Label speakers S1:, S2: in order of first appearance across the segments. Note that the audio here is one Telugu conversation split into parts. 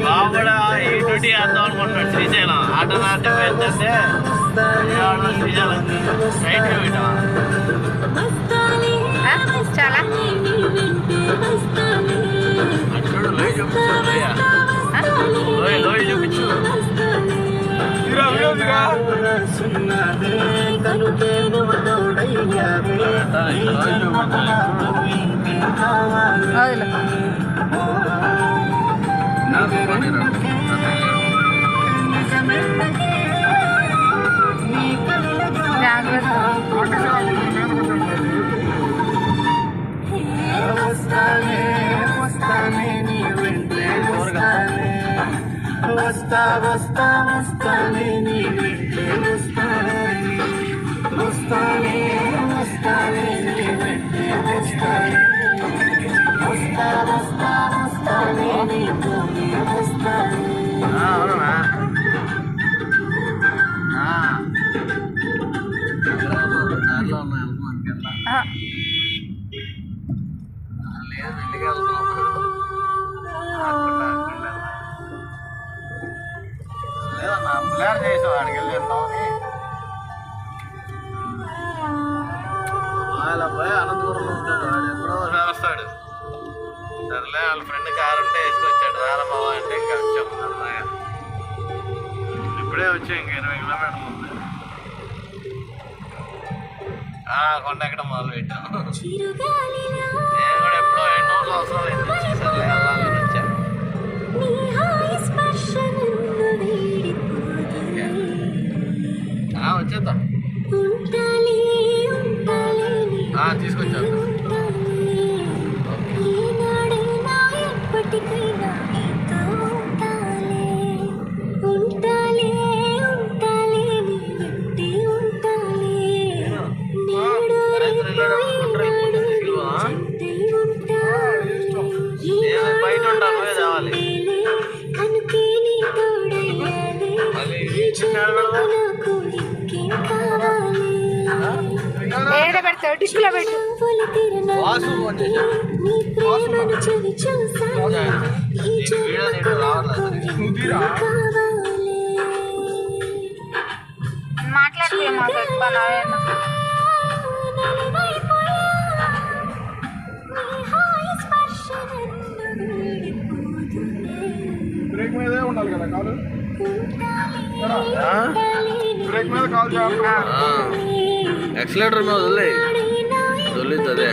S1: బాబుడా ఈ డ్యూటీ వేద్దాం అనుకుంటున్నాడు శ్రీశైలం ఆటోనాటి ఏంటంటే శ్రీశైలం రైట్గా పెట్టాం
S2: చాలా
S1: చూడు లోయ చూపించు లోయ చూపించు
S3: వస్తానే నీ వెంటే వస్తానే నీ వెంటే వస్తానే నీతోనే వస్తానే.
S1: అవునా దారిలో ఉన్నాయి అనుకున్నాను లేదు ఇంటికి వెళ్తాం లేదన్నా ప్లాన్ చేసాం ఆడికి వెళ్ళి వెళ్తామని వాళ్ళ అబ్బాయి అనంతపురంలో ఉంటాడు వాడు ఎప్పుడో వస్తాడు సరేలే వాళ్ళ ఫ్రెండ్ కారు ఉంటే వేసుకొచ్చాడు రారమ్మ అంటే ఇంకా వచ్చాము అన్నయ్య ఇప్పుడే వచ్చాం ఇంక 20 కిలోమీటర్లు ఉంది కొండ ఎక్కడ మొదలు పెట్టాం నేను కూడా ఎప్పుడో 2 సంవత్సరాలు అయింది సరేలే వెళ్ళాలని వచ్చాను వచ్చేద్దాం తీసుకొచ్చాను బయట ఉంటాను కావాలి
S2: ఏడ పెడతావు డిష్లో పెట్టు మాట్లాడితే
S4: బ్రేక్ మీదే ఉండాలి కదా కాలు బ్రేక్ మీద కాల్ చేయాలి
S1: యాక్సిలేటర్ మీద వదిలేదు అదే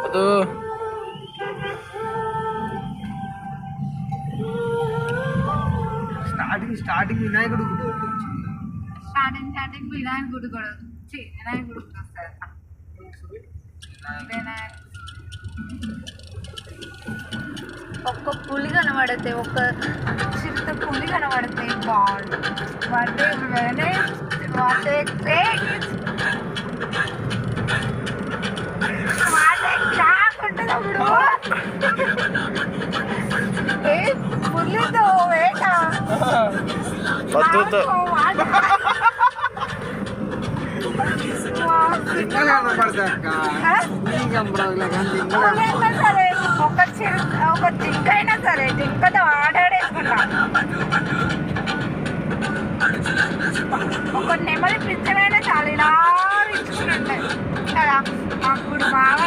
S1: అదో
S4: స్టార్టింగ్ వినాయకుడు
S2: స్టార్టింగ్ వినాయకుడు కూడా వినాయకుడు వస్తారు ఒక్క పులి కనబడితే ఒక్క చిరుత పులి కనబడితే బాగుండు కాకుంటుంది అప్పుడు ఏ పులితో వేట సరే ఒక జింక అయినా సరే జింకతో ఆడాడేసుకుంటా ఒక నెమలి పిచ్చనైనా చాలా ఇలా ఇచ్చుకుంటాయి కదా అప్పుడు బాగా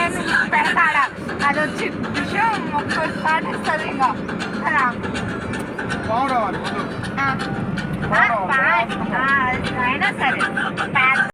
S2: పెడతాడా అది వచ్చి విషయం ఒక్కటి పాటిస్తుంది ఇంకా కదా అయినా సరే